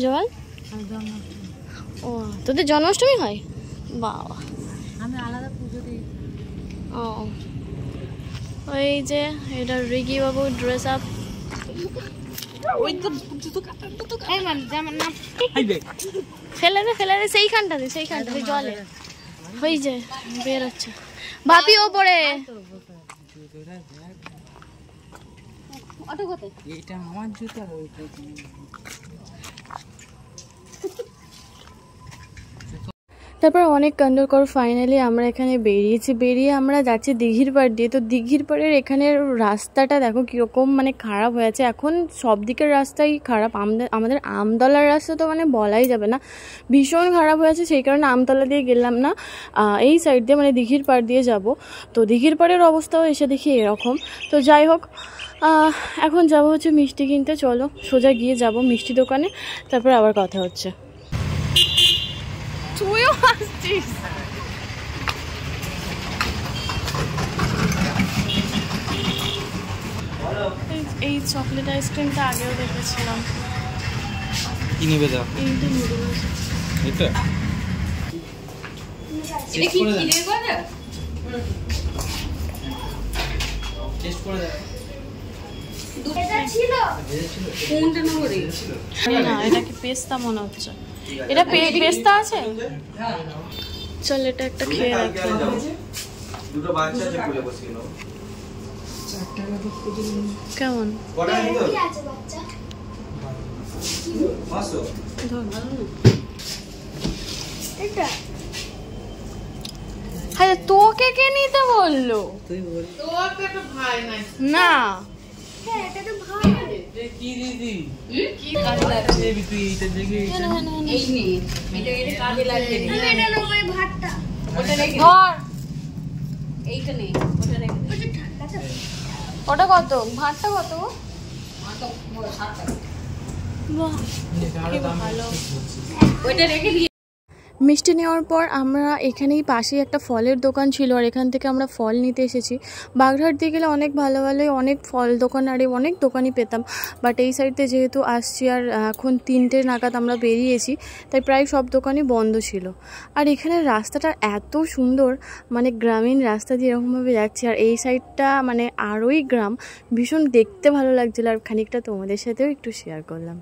পুজো বল? ও তোদের জন্মাষ্টমী হয়? বাবা আমি আলাদা পুজো দিই। ও ওই যে এটা রিগি বাবু ড্রেস আপ। ফেলে রে সেইখানটাতে জলে ওই যে বের হচ্ছে ভাবি ওপরে। এটা আমার জুতা। তারপর অনেক কাণ্ড কর ফাইনালি আমরা এখানে বেরিয়ে আমরা যাচ্ছি দিঘির পাড় দিয়ে। তো দিঘির পাড়ের এখানের রাস্তাটা দেখো কীরকম মানে খারাপ হয়েছে এখন, সব দিকের রাস্তাই খারাপ। আমাদের আমতলার রাস্তা তো মানে বলাই যাবে না, ভীষণ খারাপ হয়েছে। সেই কারণে আমতলা দিয়ে গেলাম না, এই সাইড দিয়ে মানে দিঘির পাড় দিয়ে যাব। তো দিঘির পাড়ের অবস্থাও এসে দেখি এরকম। তো যাই হোক এখন যাব হচ্ছে মিষ্টি কিনতে। চলো সোজা গিয়ে যাব মিষ্টি দোকানে, তারপর আবার কথা হচ্ছে। তুইও আসছিস? এই চকলেট আইসক্রিমটা আগেও দেখেছিলাম। কি নেবে দাও? এইটা নেবে। এটা এটা কি কিনে করে দাও? টেস্ট করে দাও। দুটো ছিল কোনটা নেবো রে? না এটা কি পেস্তা মনে হচ্ছে। এটা পেস্তা আছে? চল এটা একটা খেয়ে রাখি। দুটো বাচ্চা আছে কোলে বসে নাও। কেমন কি আছে বাচ্চা? মাসো এটা হ্যাঁ তোকে কে নিতে বললো? তুই বল। তোকে তো ভাই নাই না হ্যাঁ এটা তো ভালো। কি দিদি কি কাজে লাগছে তুই এটা দেখে এই নে এটা কাজে লাগবে না। আমি এটা নেবো এই ভাতটা। ওটা রেখে ধর এইটা নে ওটা রেখে ওটা ঠান্ডা তো। ওটা কত? ভাতটা কত? মাত্র 60 টাকা। বাহ কি ভালো। ওটা রেখে দিয়ে মিষ্টি নেওয়ার পর আমরা এখানেই পাশেই একটা ফলের দোকান ছিল, আর এখান থেকে আমরা ফল নিতে এসেছি। বাগড়াহাট দিয়ে গেলে অনেক ভালো অনেক ফল দোকান আর অনেক দোকানই পেতাম, বাট এই সাইডে যেহেতু আসছি আর এখন 3টে নাগাদ আমরা বেরিয়েছি, তাই প্রায় সব দোকানই বন্ধ ছিল। আর এখানের রাস্তাটা এত সুন্দর, মানে গ্রামীণ রাস্তা দিয়ে এরকমভাবে যাচ্ছি, আর এই সাইডটা মানে আরোই গ্রাম, ভীষণ দেখতে ভালো লাগছিলো। আর খানিকটা তোমাদের সাথেও একটু শেয়ার করলাম।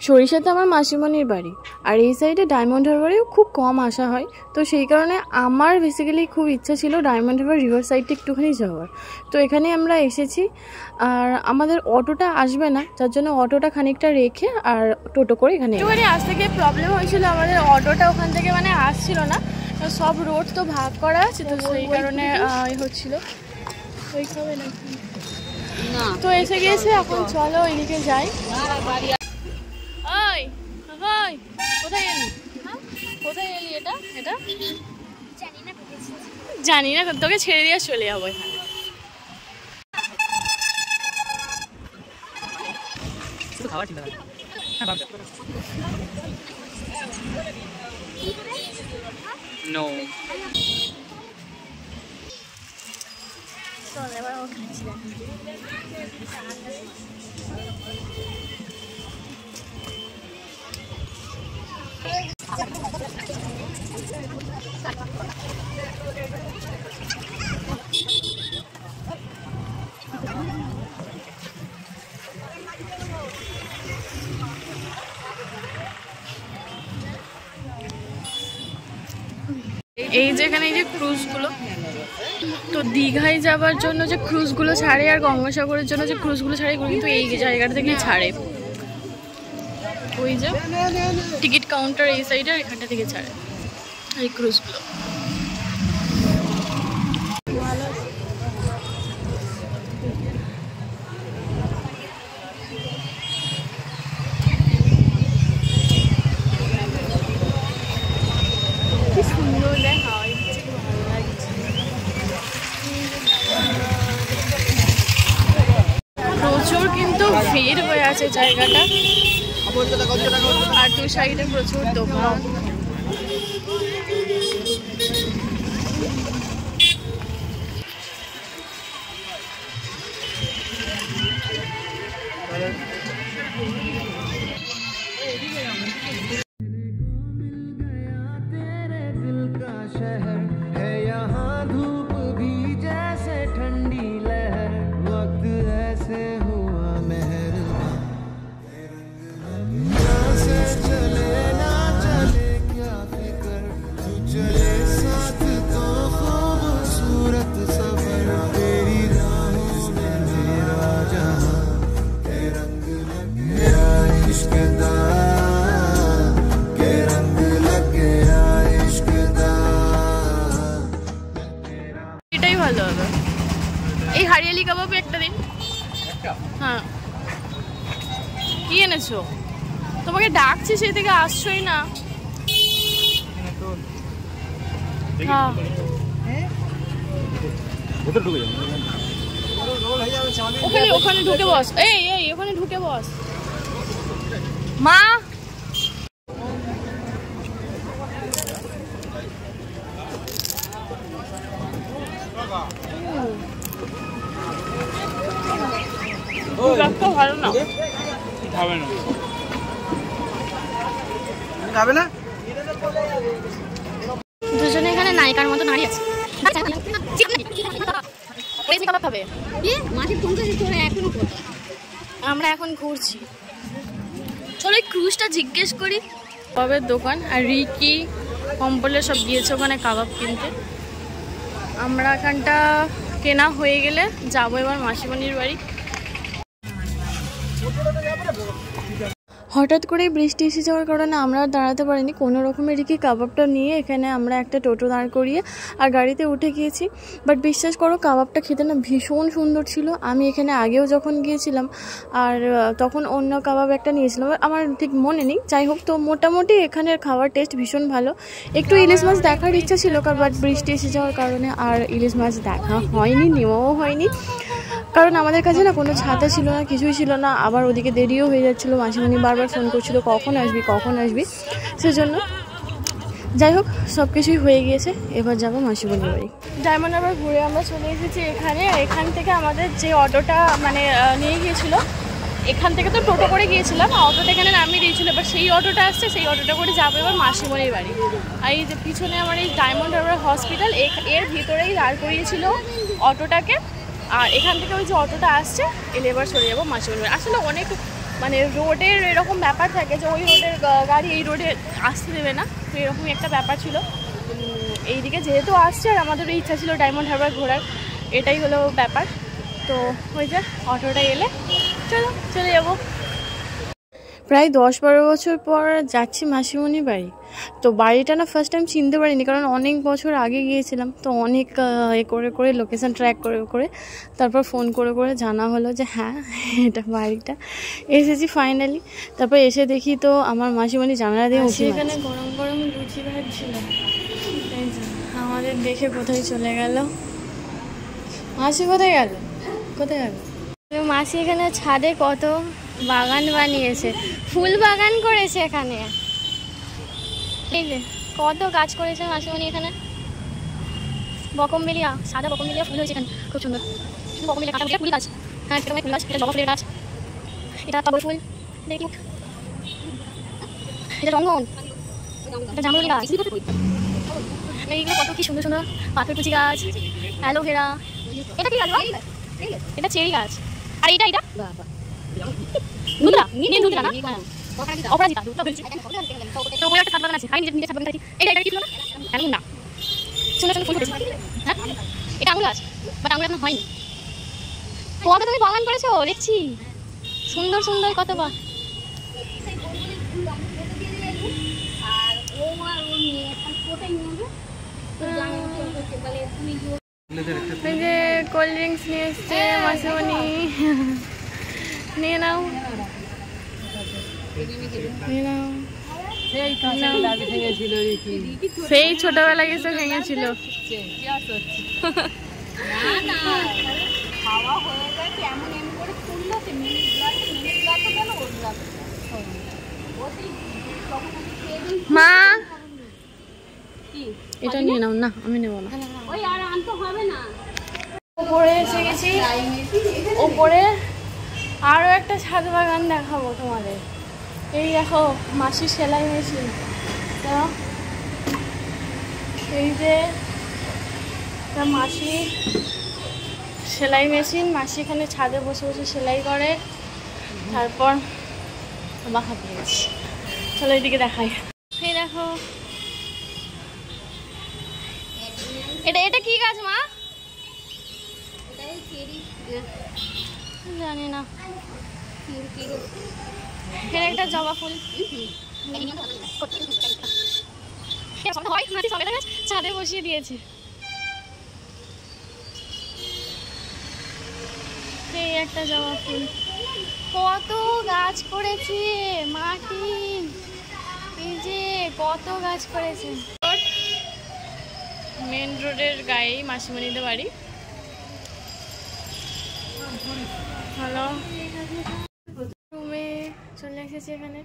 সরিষাতে আমার মাসিমণির বাড়ি, আর এই সাইডে ডায়মন্ড হারবারেও খুব কম আসা হয়। তো সেই কারণে আমার বেসিক্যালি খুব ইচ্ছা ছিল ডায়মন্ড হারবার রিভার সাইডটা একটুখানি যাওয়ার। তো এখানে আমরা এসেছি, আর আমাদের অটোটা আসবে না, যার জন্য অটোটা খানিকটা রেখে আর টোটো করে এখানে একটুখানি আসতে গিয়ে প্রবলেম হয়েছিল। আমাদের অটোটা ওখান থেকে মানে আসছিল না, সব রোড তো ভাগ করা আছে, তো সেই কারণে হচ্ছিল ওইভাবে না। তো এসে গিয়েছে, এখন চলো ওইদিকে যাই। ওই ওই কোথায় এলি? কোথায় এলি? এটা এটা জানি না, তোকে ছেড়ে দিয়ে চলে যাবো এখানে। নো চল এবার ও খাচ্ছি। এই যে এখানে এই যে ক্রুজগুলো, তো দীঘায় যাওয়ার জন্য যে ক্রুজগুলো ছাড়ে আর গঙ্গাসাগরের জন্য যে ক্রুজগুলো ছাড়ে এগুলো কিন্তু এই জায়গাটা থেকেই ছাড়ে। ওই যে টিকিট কাউন্টার এই সাইডে আর এখানটা থেকে ছাড়ে এই ক্রুজগুলো। কি সুন্দর দেখ, হাওয়াই দিচ্ছে, খুব ভালো লাগছে। প্রচুর কিন্তু ভিড় হয়ে আছে জায়গাটা, আর দু সাইডে প্রচুর দোকান। এটাই ভালো হবে। এই হারিয়ালি কাবাব একটা দিন। হ্যাঁ, কি এনেছো? তোমাকে ডাকছি সেই থেকে আসছোই না। হ্যাঁ, ওখানে ওখানে ঢুকে বস। এই এই ওখানে ঢুকে বস মা। ভালো না, খাবে না, খাবে না। দুজনে এখানে নায়িকার মতো দাঁড়িয়ে আছে। আমরা এখন ঘুরছি, চলো এই ক্রুজটা জিজ্ঞেস করি। কাবাবের দোকান, আর রিকি কম্পলে সব গিয়েছে ওখানে কাবাব কিনতে। আমরা এখানটা কেনা হয়ে গেলে যাবো এবার মাসিমণির বাড়ি। হঠাৎ করে বৃষ্টি এসে যাওয়ার কারণে আমরা আর দাঁড়াতে পারিনি, কোনো রকমের রিকি কাবাবটা নিয়ে এখানে আমরা একটা টোটো দাঁড় করিয়ে আর গাড়িতে উঠে গিয়েছি। বাট বিশ্বাস করো, কাবাবটা খেতে না ভীষণ সুন্দর ছিল। আমি এখানে আগেও যখন গিয়েছিলাম আর তখন অন্য কাবাব একটা নিয়েছিলাম, আমার ঠিক মনে নেই। যাই হোক, তো মোটামুটি এখানের খাওয়ার টেস্ট ভীষণ ভালো। একটু ইলিশ মাছ দেখার ইচ্ছা ছিল, বাট বৃষ্টি এসে যাওয়ার কারণে আর ইলিশ মাছ দেখা হয়নি, নেওয়াও হয়নি। কারণ আমাদের কাছে না কোনো ছাতা ছিল না, কিছুই ছিল না। আবার ওদিকে দেরিও হয়ে যাচ্ছিলো, মাসিমণি বারবার ফোন করছিল কখন আসবি কখন আসবি, সেজন্য। যাই হোক, সব কিছুই হয়ে গিয়েছে, এবার যাবো মাসিমণির বাড়ি। ডায়মন্ড আবার ঘুরে আমরা চলে এসেছি এখানে। এখান থেকে আমাদের যে অটোটা মানে নিয়ে গিয়েছিল, এখান থেকে তো টোটো করে গিয়েছিলাম, অটোটা এখানে নামিয়ে দিয়েছিল। এবার সেই অটোটা আসছে, সেই অটোটা করে যাবো এবার মাসিমণির বাড়ি। আর এই যে পিছনে আমার এই ডায়মন্ড হারবার হসপিটাল, এর ভিতরেই দাঁড় করিয়েছিল অটোটাকে। আর এখান থেকে ওই যে অটোটা আসছে, এলে এবার চলে যাবো মাসিমণির বাড়ি। আসলে অনেক মানে রোডের এরকম ব্যাপার থাকে যে ওই রোডের গাড়ি এই রোডে আসতে দেবে না, তো এরকমই একটা ব্যাপার ছিল। এইদিকে যেহেতু আসছে আর আমাদেরও ইচ্ছা ছিল ডায়মন্ড হারবার ঘোরার, এটাই হলো ব্যাপার। তো ওই যে অটোটা এলে চলো চলে যাবো। প্রায় 10-12 বছর পর যাচ্ছি মাসিমণির বাড়ি। তো বাড়িটা না ফার্স্ট টাইম চিনতে পারিনি, কারণ অনেক বছর আগে গিয়েছিলাম। তো অনেক করে করে লোকেশান ট্র্যাক করে করে তারপর ফোন করে করে জানা হলো যে হ্যাঁ এটা বাড়িটা। এসেছি ফাইনালি। তারপর এসে দেখি তো আমার মাসিমণি জানালা দিয়ে উঠে এখানে গরম গরম লুচি ভাজছিল। আমাদের দেখে কোথায় চলে গেল, মাসি কোথায় গেল, কোথায় গেল? মাসি এখানে ছাদে কত বাগান বানিয়েছে, ফুল বাগান করেছে এখানে। এই যে কত গাছ করেছে মাসিমণি এখানে। বকমবেলিয়া, সাদা বকমবেলিয়া ফুল হয়েছে এখানে, খুব সুন্দর। বকমবেলিয়া কাটা ফুল গাছ, হ্যাঁ এটা ফুল গাছ, এটা জবা ফুলের গাছ, এটা টগর ফুল, দেখি এটা রঙন, এটা জামরুলি গাছ। এইগুলো কত কি সুন্দর সুন্দর পাথরকুচি গাছ, অ্যালোভেরা। এটা কি গাছ? এটা চেরি গাছ। আর এটা এটা দুধরা, নীল দুধরা না, অপরাজিতা দুধরা বলছি। তো ওই একটা ছাদ বাগান আছে, খাই নিজে ছাদ বাগান আছে। এটা এটা কি বলো না, এমন না সুন্দর সুন্দর ফুল ফুটেছে। হ্যাঁ এটা আঙুর গাছ, বাট আঙুর এখন হয়নি। কত তুমি বাগান করেছো দেখছি, সুন্দর সুন্দর কত বা। এই যে কোল্ড ড্রিঙ্কস নিয়ে এসছে মাসিমণি, নিয়ে নাও নিয়ে নাও। সেই ছোটবেলা গেছে ভেঙেছিল। মা এটা নিয়ে নাও। না আমি নেবো না। ওপরে এসে গেছি, ওপরে আরো একটা ছাদ বাগান দেখাবো তোমাদের। এই দেখো মাসির সেলাই মেশিন, এই যে মাসি সেলাই মেশিন। মাসি এখানে ছাদে বসে বসে সেলাই করে। তারপর আবার হাঁপিয়ে গেছি, চলো এইদিকে দেখাই। এই দেখো এটা এটা কি গাছ মা? জানি না। এখানে একটা জবা ফুল ছাদে বসিয়ে দিয়েছে। এই একটা জবা ফুল, কত গাছ করেছে মাটি, এই যে কত গাছ করেছে। মেন রোডের গায়েই মাসিমণিদের বাড়ি। হ্যালো, রুমে চলে এসেছি। এখানে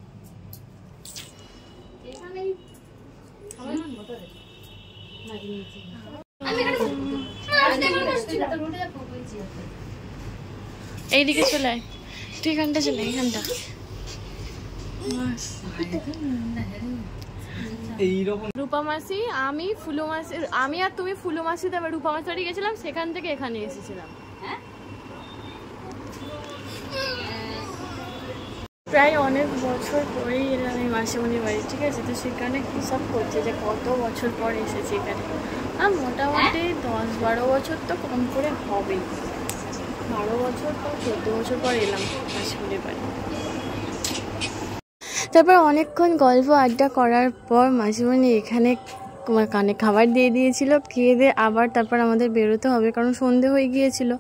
এইদিকে চলে আয়, তুই এখানটা চলে এখানটা। রূপা মাসি, আমি ফুলু মাসি, আমি আর তুমি ফুলু মাসি, তারপর রূপা মাসি বাড়ি গেছিলাম, সেখান থেকে এখানে এসেছিলাম। প্রায় অনেক বছর পরেই এলাম এই মাসিমণির বাড়ি, ঠিক আছে? তো সেখানে হিসাব করছে যে কত বছর পর এসেছি এখানে। আর মোটামুটি 10-12 বছর তো কম করে হবেই, 12 বছর পর 14 বছর পর এলাম মাসিমণির বাড়ি। তারপর অনেকক্ষণ গল্প আড্ডা করার পর মাসিমণি এখানে কানে খাবার দিয়ে দিয়েছিল, খেয়ে দিয়ে আবার তারপর আমাদের বেরোতে হবে, কারণ সন্ধে হয়ে গিয়েছিল।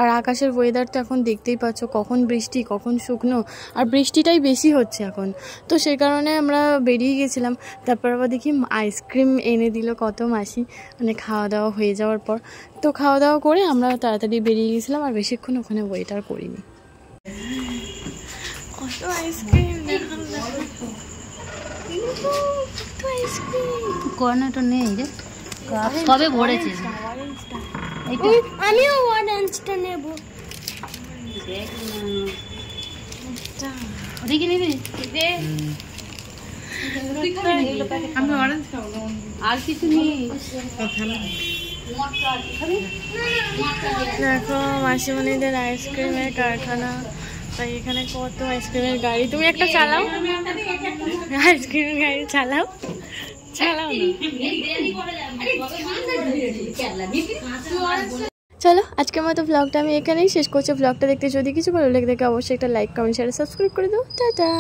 আর আকাশের ওয়েদার তো এখন দেখতেই পাচ্ছ, কখন বৃষ্টি কখন শুকনো, আর বৃষ্টিটাই বেশি হচ্ছে এখন। তো সেই কারণে আমরা বেরিয়ে গেছিলাম। তারপর আবার দেখি আইসক্রিম এনে দিল কত মাসি, মানে খাওয়া দাওয়া হয়ে যাওয়ার পর। তো খাওয়া দাওয়া করে আমরা তাড়াতাড়ি বেরিয়ে গেছিলাম, আর বেশিক্ষণ ওখানে ওয়েট আর করিনি। কত আইসক্রিম কর্নারটা নেই রে, কবে ভরেছে। আমিও অরেঞ্জটা নেব। দেখি নিবি আমি অরেঞ্জ খাবো, আর কিছু নেই। দেখো মাসিমণিদের আইসক্রিমের কারখানা, তাই এখানে কত আইসক্রিমের গাড়ি। তুমি একটা চালাও, আইসক্রিমের গাড়ি চালাও, চালাও না। চলো আজকের মতো ব্লগটা আমি এখানেই শেষ করছি। ব্লগটা দেখতে যদি কিছু ভালো লেগে থাকে অবশ্যই একটা লাইক, কমেন্ট, শেয়ার, সাবস্ক্রাইব করে দাও। টাটা।